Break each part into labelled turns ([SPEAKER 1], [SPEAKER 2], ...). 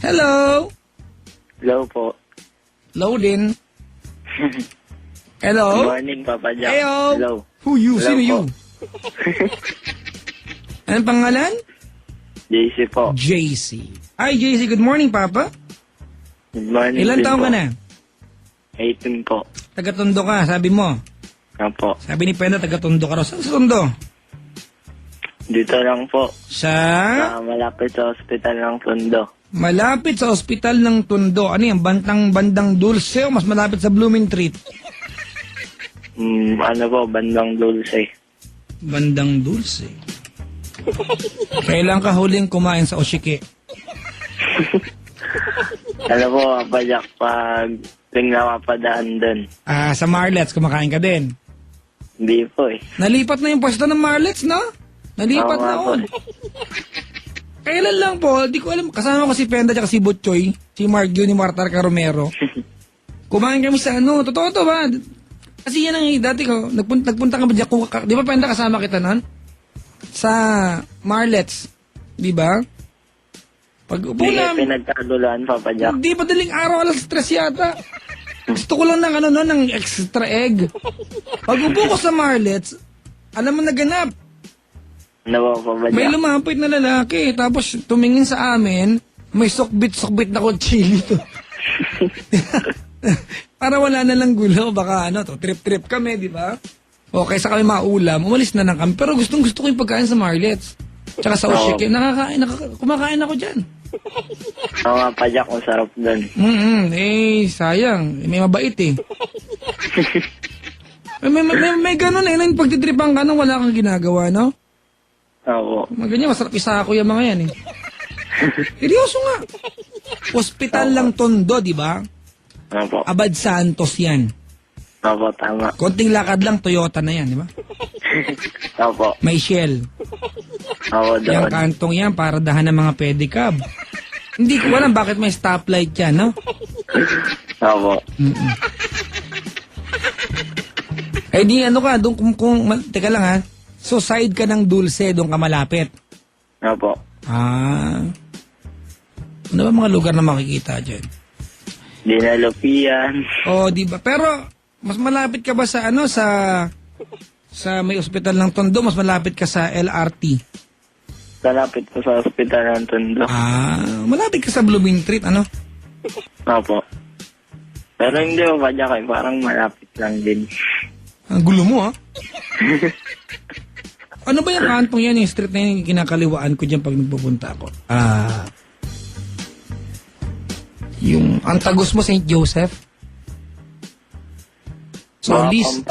[SPEAKER 1] Hello?
[SPEAKER 2] Hello po.
[SPEAKER 1] Hello din.
[SPEAKER 2] Good
[SPEAKER 1] Hello?
[SPEAKER 2] morning, Papa Jack.
[SPEAKER 1] Heyo.
[SPEAKER 2] Hello.
[SPEAKER 1] Who you?
[SPEAKER 2] Hello
[SPEAKER 1] Sino
[SPEAKER 2] po.
[SPEAKER 1] you? Anong pangalan?
[SPEAKER 2] JC po.
[SPEAKER 1] JC. Hi, JC. Good morning, Papa.
[SPEAKER 2] Good morning.
[SPEAKER 1] Ilan
[SPEAKER 2] din
[SPEAKER 1] taong
[SPEAKER 2] po.
[SPEAKER 1] ka na?
[SPEAKER 2] 18 po.
[SPEAKER 1] Taga-Tondo ka, sabi mo.
[SPEAKER 2] Opo.
[SPEAKER 1] Sabi ni Penda, taga-Tondo ka raw. Saan sa Tondo?
[SPEAKER 2] Dito lang po.
[SPEAKER 1] Sa
[SPEAKER 2] Malapit sa ospital ng Tondo.
[SPEAKER 1] malapit sa ospital ng Tondo. Ano yan? Bandang Dulce o mas malapit sa Blooming Treat?
[SPEAKER 2] Ano po, bandang Dulce.
[SPEAKER 1] Bandang Dulce. Kailan ka huling kumain sa Oshike?
[SPEAKER 2] Ano po, Papa Jack, pag napapadaan doon.
[SPEAKER 1] Sa Marlets, kumakain ka din.
[SPEAKER 2] Hindi po eh.
[SPEAKER 1] Nalipat na yung pwesto ng Marlets, no? Nalipat
[SPEAKER 2] Oo
[SPEAKER 1] na
[SPEAKER 2] nga po.
[SPEAKER 1] Kailan lang po, di ko alam. Kasama ko si Penda at si Butchoy, si Mark Yun, ni Martar Caromero. Kumain kami sa ano, totoo to ba? Kasi yan ang dati ko, nagpunta ka ba dyan, di ba Penda kasama kita nun? Sa Marlets, di ba? Pag upo
[SPEAKER 2] Hindi kayo
[SPEAKER 1] namin,
[SPEAKER 2] pinagkaguluhan, Papa Jack.
[SPEAKER 1] di madaling araw, alas 3 yata. Gusto ko lang ng ano no, ng extra egg. Pag upo ko sa Marlets, alam mo naganap.
[SPEAKER 2] Ano po, Papa
[SPEAKER 1] May
[SPEAKER 2] Jack?
[SPEAKER 1] lumapit na lalaki, tapos tumingin sa amin, may sukbit na kutsilyo to. Para wala na lang gulo, baka ano to, trip-trip kami, di ba? O kaysa kami maulam, umalis na lang kami. Pero gustong ko yung pagkain sa Marlets. Tsaka sa Oshike, kumakain ako dyan.
[SPEAKER 2] Oo nga, Papa Jack, ang sarap doon.
[SPEAKER 1] Sayang. May mabait eh. may ganun eh. Nang pagtitripan ka nung wala kang ginagawa, no?
[SPEAKER 2] Oo.
[SPEAKER 1] Ganyan, masarap isa ako yung mga yan eh. Seryoso nga. Hospital lang Tondo, di ba?
[SPEAKER 2] Opo.
[SPEAKER 1] Abad Santos yan.
[SPEAKER 2] Opo, tama.
[SPEAKER 1] Konting lakad lang, Toyota na yan, di ba?
[SPEAKER 2] Opo.
[SPEAKER 1] May Shell.
[SPEAKER 2] Opo,
[SPEAKER 1] Yung
[SPEAKER 2] doon.
[SPEAKER 1] kantong yan, para dahan ng mga pedicab. Hindi ko alam bakit may stoplight yan, no?
[SPEAKER 2] Opo.
[SPEAKER 1] Eh di ano ka, doon teka lang ha, so side ka ng Dulce, doon ka malapit.
[SPEAKER 2] Opo.
[SPEAKER 1] Ano ba mga lugar na makikita dyan?
[SPEAKER 2] Dinalupian.
[SPEAKER 1] Di ba? Pero, mas malapit ka ba sa ano, sa may ospital ng Tondo, mas malapit ka sa LRT?
[SPEAKER 2] Kalapit ko sa ospital ng Tondo.
[SPEAKER 1] Malapit ka sa Blooming Treat, ano?
[SPEAKER 2] Opo. Pero hindi ko pa dyan, parang malapit lang din.
[SPEAKER 1] Ang gulo mo, ha? Ano ba yung kantong yan, yung street na yung kinakaliwaan ko dyan pag nagpupunta ako? Yung antagos mo, St. Joseph? Solis.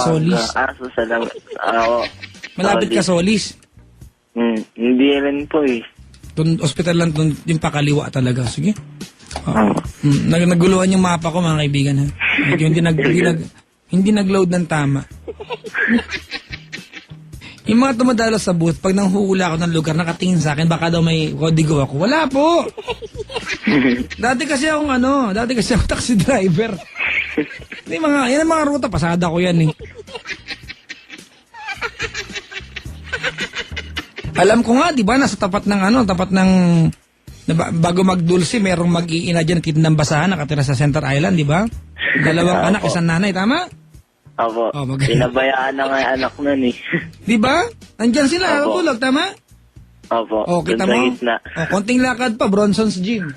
[SPEAKER 1] Malapit ka Solis.
[SPEAKER 2] Hindi rin po eh.
[SPEAKER 1] Hospital lang yung pakaliwa talaga. Sige. Naguluhan yung mapa ko, mga kaibigan, ha? Hindi nag-load ng tama. Yung mga tumadalo sa booth, pag nanghuhula ako ng lugar, nakatingin sa akin, baka daw may kodigo ako. Wala po! Dati kasi akong taxi driver. Yan ang mga ruta, pasada ko yan eh. Alam ko nga, di ba, nasa tapat ng bago mag-Dulce, merong mag-iina dyan, titindang basahan, nakatira sa Center Island, di ba? Dalawang anak, isang nanay, tama?
[SPEAKER 2] Opo. Pinabayaan na nga yung anak nun eh.
[SPEAKER 1] Di ba? Nandyan sila, tutulog, tama?
[SPEAKER 2] Opo.
[SPEAKER 1] Kita mo? Konting lakad pa, Bronson's Gym.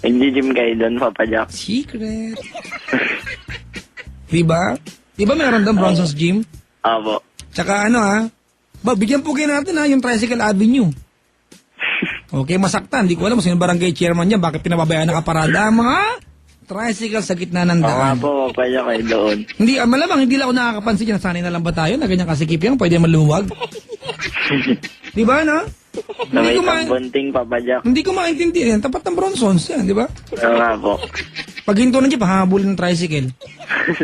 [SPEAKER 2] Nag-gym kayo doon, Papa Jack.
[SPEAKER 1] Secret. Di ba? Di ba meron doon Bronson's Gym?
[SPEAKER 2] Opo.
[SPEAKER 1] Tsaka bigyan po kayo natin yung Tricycle Avenue. Okay, masaktan. Hindi ko alam sino barangay chairman niya. Bakit pinababayaan nakaparada ang mga tricycle sa gitna ng
[SPEAKER 2] Oo
[SPEAKER 1] daan?
[SPEAKER 2] nga po, Papa Jack, kayo doon.
[SPEAKER 1] Hindi, malamang hindi lang ako nakakapansin dyan. Sanay na lang ba tayo na ganyan kasikip yan? Pwede maluwag. Di ba, no?
[SPEAKER 2] Na may bunting, Papa Jack.
[SPEAKER 1] Hindi ko maintindihan. Tapat ng Bronsons yan, di ba?
[SPEAKER 2] Oo nga po.
[SPEAKER 1] Pag hinto na dyan, pahabulin ng tricycle.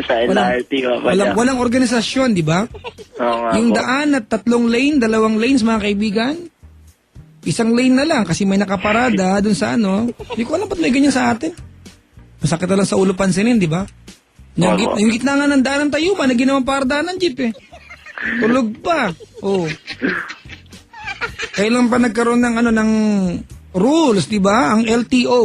[SPEAKER 2] Sa LRT, Papa Jack.
[SPEAKER 1] Walang organisasyon, di ba?
[SPEAKER 2] Oo nga
[SPEAKER 1] Yung
[SPEAKER 2] po.
[SPEAKER 1] daan at 3 lane, 2 lanes, mga kaibigan. Isang lane na lang kasi may nakaparada dun sa ano. Hindi ko alam ba't may ganyan sa atin. Masakit na lang sa ulo pansinin, di ba? Yung gitna nga ng daan ng Tayuban na ginawang paradaan ng jeep eh. Tulog pa. Oh. Kailan pa nagkaroon ng rules, di ba? Ang LTO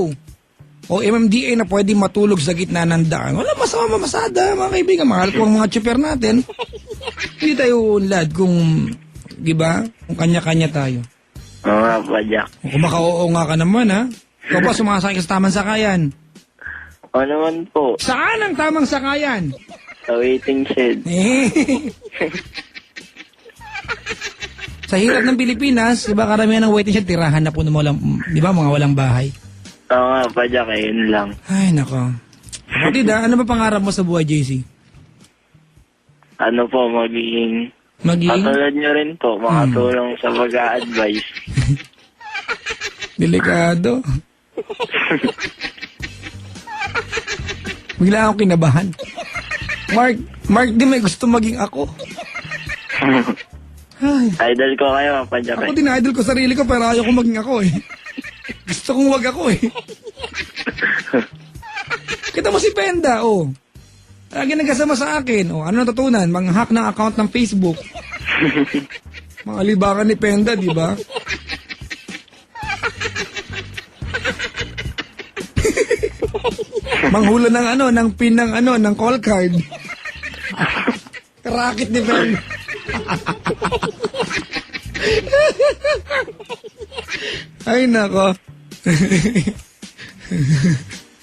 [SPEAKER 1] o MMDA na pwede matulog sa gitna ng daan. Wala masama mamasada, mga kaibigan. Mahal ko ang mga chuper natin. Hindi tayo unlad kung, di ba? Kung kanya-kanya tayo.
[SPEAKER 2] Oo nga po, Jack.
[SPEAKER 1] Kung maka-oo nga ka naman, ha? Ikaw pa, sumasakay ka sa tamang sakayan.
[SPEAKER 2] O naman po,
[SPEAKER 1] Saan ang tamang sakayan?
[SPEAKER 2] sa waiting shed.
[SPEAKER 1] Sa hirap ng Pilipinas, di ba karamihan ng waiting shed, tirahan na po ng walang, di ba, mga walang bahay.
[SPEAKER 2] Oo nga po, Jack. Yun lang.
[SPEAKER 1] Ay, nako. Kapatid, ano ba pangarap mo sa buhay, JC?
[SPEAKER 2] Ano po, magiging...
[SPEAKER 1] Maging
[SPEAKER 2] Katulad nyo rin po, makatulong sa pag-a-advise.
[SPEAKER 1] delikado. Bigla akong kinabahan. Mark, di may gusto maging ako. Ay,
[SPEAKER 2] Idol ko kayo, Papa Jack.
[SPEAKER 1] ako din idol ko sarili ko pero ayaw ko maging ako eh. Gusto kong wag ako eh. Kita mo si Penda, oh. Lagi nagkasama sa akin. Oh, ano natutunan? Mang-hack ng account ng Facebook. Mga libangan ni Penda, di ba? Manghula ng ano, ng pin ng ano, ng call card. Racket ni Penda. Ay, nako.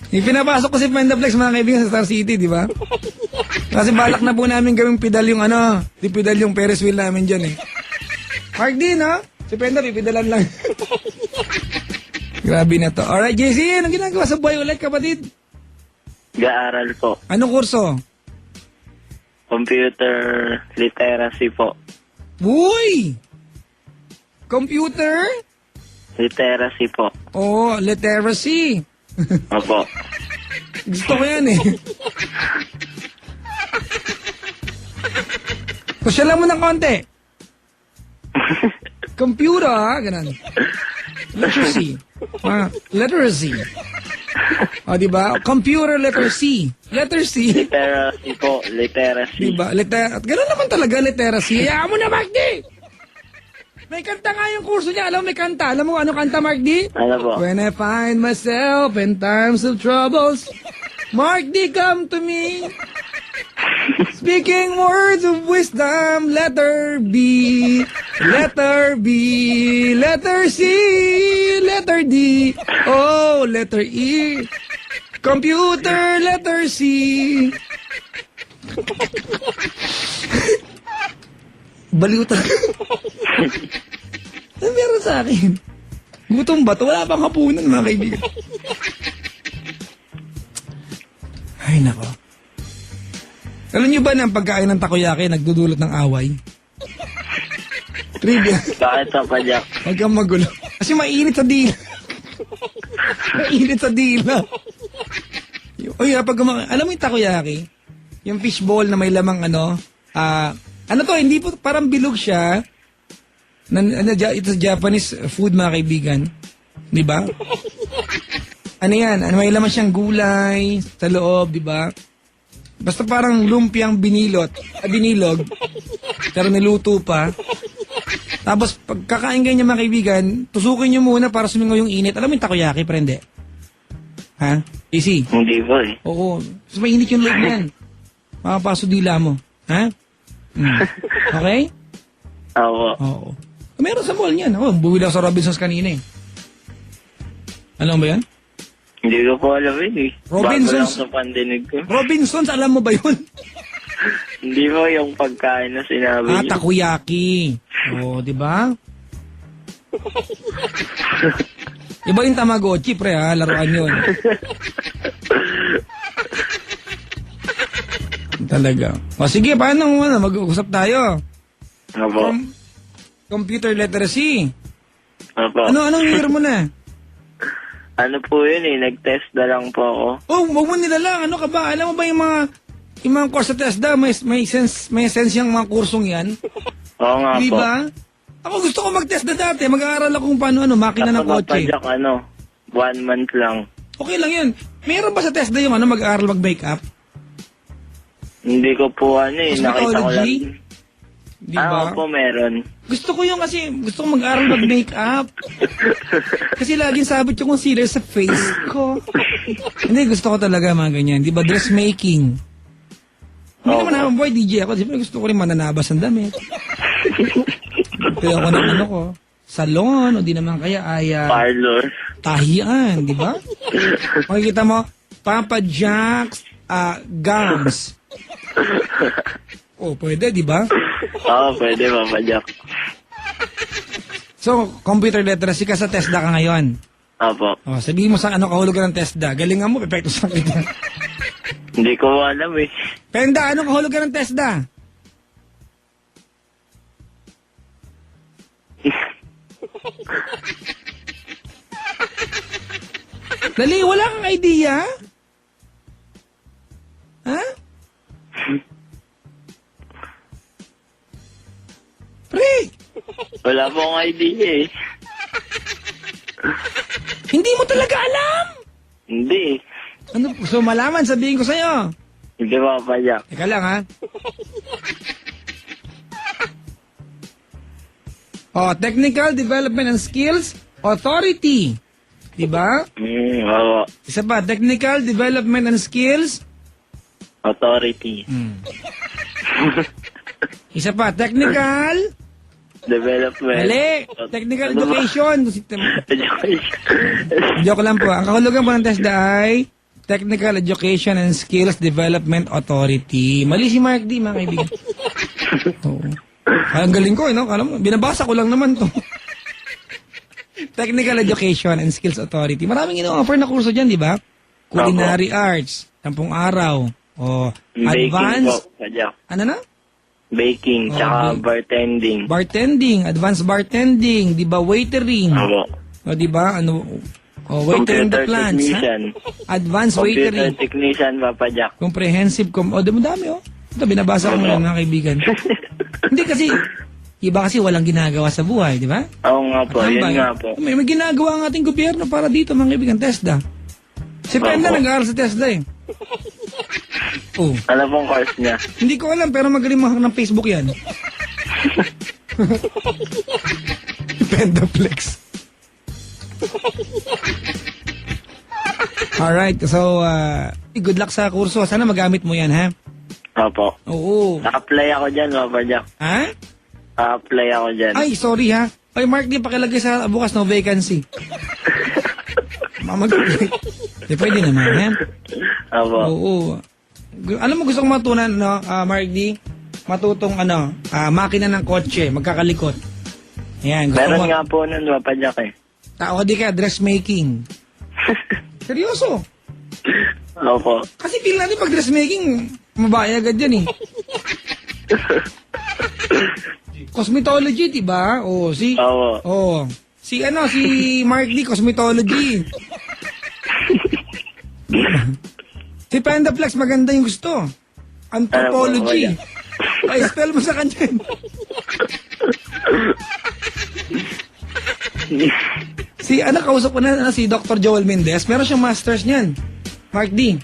[SPEAKER 1] Ipinapasok ko si Penda Flex, mga kaibigan, sa Star City, di ba? Kasi balak na po namin gawing pedal yung ano, di pedal yung Ferris wheel namin dyan eh. Mark din, ha? Si Penda, pipidalan lang. Grabe na to. Alright, JC, anong ginagawa sa buhay ulit, kapatid?
[SPEAKER 2] Gaaral po.
[SPEAKER 1] Anong kurso?
[SPEAKER 2] Computer literacy po.
[SPEAKER 1] Uy! Computer?
[SPEAKER 2] Literacy po.
[SPEAKER 1] Oh, literacy.
[SPEAKER 2] Opo.
[SPEAKER 1] Gusto ko yan eh. Pasyalan mo ng konti. Computer, ha? Ganun. Literacy. Literacy. O, diba? Computer literacy. Literacy.
[SPEAKER 2] Literacy po. Literacy.
[SPEAKER 1] Diba? Ganun naman talaga, literacy. Hayaan mo na, Mark D! May kanta nga yung kurso niya. Alam mo, may kanta. Alam mo ano kanta, Mark D?
[SPEAKER 2] Ano po?
[SPEAKER 1] When I find myself in times of troubles, Mark D, come to me. Speaking words of wisdom, letter B, letter B, letter C, letter D, oh, letter E, computer, letter C. Baliw talaga. Ano meron sa akin? Gutom ba to? Wala pang hapunan, mga kaibigan. Ay, nako. Alam niyo ba na ang pagkain ng takoyaki nagdudulot ng away? Trivia.
[SPEAKER 2] Bakit, Papa Jack?
[SPEAKER 1] Huwag kang magulo. Kasi mainit sa dila. Mainit sa dila. Uy, alam mo yung takoyaki? Yung fishball na may lamang ano, ano to, hindi po, parang bilog siya. It's Japanese food, mga kaibigan. Di ba? Ano yan? May laman siyang gulay sa loob, di ba? Basta parang lumpiang binilog, pero niluto pa. Tapos, pagkakain ganyan, mga kaibigan, tusukin nyo muna para sumingaw yung init. Alam mo yung takoyaki, prende? Ha? Easy?
[SPEAKER 2] Hindi po eh.
[SPEAKER 1] Oo. Tapos mainit yung loob niyan. Makapaso dila mo. Ha? Okay?
[SPEAKER 2] Opo.
[SPEAKER 1] Oo. Meron sa mall niyan. Oh, buwi lang sa Robinsons kanina eh. Alam mo ba yan?
[SPEAKER 2] Hindi ko po alam eh.
[SPEAKER 1] Robinsons.
[SPEAKER 2] Bago lang sa pandinig ko.
[SPEAKER 1] Robinsons, alam mo ba yun?
[SPEAKER 2] Hindi po yung pagkain na sinabi niyo.
[SPEAKER 1] Takoyaki. Oh, di ba? Iba yung Tamagotchi, pre, ha? Laruan yun. Talaga. O sige, paano mag-uusap tayo?
[SPEAKER 2] Opo.
[SPEAKER 1] Computer literacy.
[SPEAKER 2] Opo.
[SPEAKER 1] Anong year mo na?
[SPEAKER 2] Ano po yun eh, nag-test na lang po ako.
[SPEAKER 1] Oh, wag mo nila lang. Ano ka ba? Alam mo ba yung mga course sa TESDA, may sense yung mga kursong yan?
[SPEAKER 2] Oo nga
[SPEAKER 1] Di
[SPEAKER 2] po.
[SPEAKER 1] ba? Ako gusto ko mag-TESDA dati. Mag-aaral ako kung paano, makina ng kotse.
[SPEAKER 2] Jack, 1 month lang.
[SPEAKER 1] Okay lang yun. Meron ba sa TESDA yung mag-aaral, mag-make up?
[SPEAKER 2] Hindi ko po nakita ko lang.
[SPEAKER 1] Cosmetology? Di ba?
[SPEAKER 2] Opo, meron.
[SPEAKER 1] Gusto ko yung kasi, gusto ko mag-aral mag-makeup. Kasi laging sabit yung concealer sa face ko. Hindi, gusto ko talaga mga ganyan. Di ba, dressmaking. Hindi
[SPEAKER 2] Oo.
[SPEAKER 1] naman naman boy, DJ ako. Siyempre gusto ko rin mananabas ang damit. Pero ako ng ano ko, salon, o di naman kaya ay
[SPEAKER 2] Parlor.
[SPEAKER 1] tahian, di ba? Makikita mo, Papa Jack's gums. Oh, pwede, di ba?
[SPEAKER 2] Oo, pwede, Papa Jack.
[SPEAKER 1] So, computer literacy ka sa TESDA ka ngayon.
[SPEAKER 2] Opo.
[SPEAKER 1] Oh, sabihin mo sa ano kahulugan ng TESDA. Galingan mo, epekto sa kita.
[SPEAKER 2] Hindi ko alam eh.
[SPEAKER 1] Penda, ano kahulugan ng TESDA? Dali, wala kang idea? Ha? Pre,
[SPEAKER 2] Wala po akong idea eh.
[SPEAKER 1] hindi mo talaga alam.
[SPEAKER 2] Hindi.
[SPEAKER 1] Ano, gusto mo malaman, sabihin ko sa'yo.
[SPEAKER 2] Hindi, Papa Jack.
[SPEAKER 1] Teka lang, ha? Oh, Technical Development and Skills Authority. Diba?
[SPEAKER 2] Oo.
[SPEAKER 1] Isa pa, Technical Development and Skills.
[SPEAKER 2] Authority.
[SPEAKER 1] Isa pa, Technical.
[SPEAKER 2] Development.
[SPEAKER 1] Mali. Technical Education.
[SPEAKER 2] Education.
[SPEAKER 1] Joke lang po. Ang kahulugan po ng TESDA ay Technical Education and Skills Development Authority. Mali si Mark D, mga kaibigan. Oo. Ang galing ko, no? Alam mo, binabasa ko lang naman to. Technical Education and Skills Authority. Maraming ino-offer na kurso dyan, di ba? Culinary Arts, 10 araw. O,
[SPEAKER 2] Baking po,
[SPEAKER 1] Advanced,
[SPEAKER 2] Papa Jack.
[SPEAKER 1] ano na?
[SPEAKER 2] Baking, tsaka bartending.
[SPEAKER 1] Bartending, Advanced Bartending, di ba? Waitering.
[SPEAKER 2] Opo.
[SPEAKER 1] O, di ba? Ano? O, waitering the
[SPEAKER 2] Computer
[SPEAKER 1] plants, ha?
[SPEAKER 2] technician.
[SPEAKER 1] Advanced
[SPEAKER 2] Computer
[SPEAKER 1] waitering.
[SPEAKER 2] technician, Papa Jack.
[SPEAKER 1] Comprehensive, o, dami, oh. Ito, binabasa ko ngayon, mga kaibigan. Hindi kasi, iba kasi walang ginagawa sa buhay, di ba?
[SPEAKER 2] Oo nga po, yun
[SPEAKER 1] Tambay.
[SPEAKER 2] nga po.
[SPEAKER 1] May ginagawa ang ating gobyerno para dito, mga kaibigan, TESDA. Si Penda
[SPEAKER 2] Opo.
[SPEAKER 1] nag-aaral sa TESDA eh. Oh,
[SPEAKER 2] Ano pong course niya?
[SPEAKER 1] hindi ko alam pero magaling mahak ng Facebook yan. Pendaflex. Alright, so good luck sa kurso. Sana magamit mo yan, ha?
[SPEAKER 2] Opo.
[SPEAKER 1] Oo.
[SPEAKER 2] Na-apply ako dyan, Papa Jack.
[SPEAKER 1] Ha?
[SPEAKER 2] Na-apply ako dyan.
[SPEAKER 1] Ay, sorry ha. Ay, Mark, di pakilagay sa bukas no vacancy. Di pwede naman, ha?
[SPEAKER 2] Opo.
[SPEAKER 1] Oo. Alam mo gusto kong matunan, no, Mark D? Matutong, makina ng kotse, magkakalikot. Ayan. Gusto
[SPEAKER 2] Meron
[SPEAKER 1] mo,
[SPEAKER 2] nga po nun, Papa Jack eh.
[SPEAKER 1] tao di ka, dressmaking. Seryoso.
[SPEAKER 2] Opo.
[SPEAKER 1] Kasi feel natin pag dressmaking, mabaya agad yan eh. Cosmetology, diba? O, si...
[SPEAKER 2] Opo.
[SPEAKER 1] Oh, si Mark D, cosmetology. Si Pendaflex, maganda yung gusto. Anthropology. Ay, spell mo sa kanya. Si, kausap ko na, si Dr. Joel Mendez, meron siyang masters niyan. Mark D.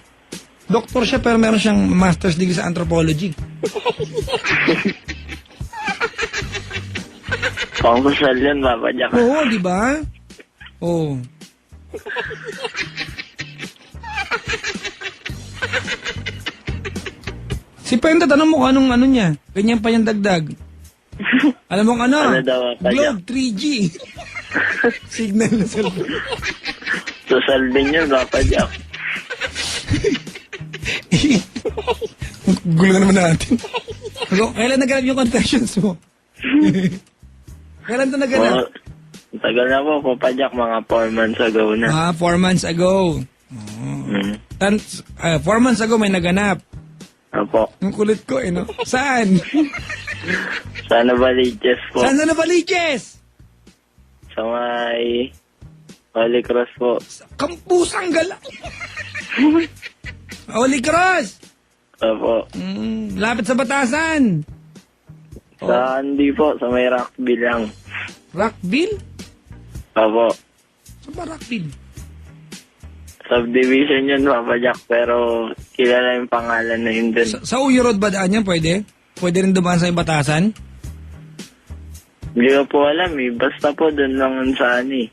[SPEAKER 1] Doktor siya, pero meron siyang master's degree sa anthropology.
[SPEAKER 2] Pangkusal yun, Papa Jack.
[SPEAKER 1] Oo, di ba? Oo. Si Penda, tanong mo kung anong ano niya. Ganyan pa yung dagdag. Alam mo kung ano?
[SPEAKER 2] Ano daw, Papa
[SPEAKER 1] Globe 3G. Signal na cellphone.
[SPEAKER 2] Susal din yun, Papa Jack.
[SPEAKER 1] Gulo na naman natin. Kailan naganap yung confessions mo? Kailan ito naganap?
[SPEAKER 2] Tagal na po, Papa Jack. Mga 4 months ago na.
[SPEAKER 1] 4 months ago. 4 months ago may naganap.
[SPEAKER 2] Opo.
[SPEAKER 1] Ang kulit ko no? Saan?
[SPEAKER 2] Sa Novaliches po.
[SPEAKER 1] Saan sa Novaliches?
[SPEAKER 2] Sa may Holy Cross po.
[SPEAKER 1] Kampusang gala. Holy Cross.
[SPEAKER 2] Opo.
[SPEAKER 1] Lapit sa Batasan.
[SPEAKER 2] Sa hindi po, sa may Rockville lang.
[SPEAKER 1] Rockville?
[SPEAKER 2] Opo.
[SPEAKER 1] Saan ba Rockville?
[SPEAKER 2] Subdivision yun, Papa Jack, pero kilala yung pangalan na yun dun.
[SPEAKER 1] Sa Uyo Road ba daan yan? Pwede? Pwede rin dumaan sa Batasan?
[SPEAKER 2] Hindi ko po alam eh. Basta po doon lang sa ano eh.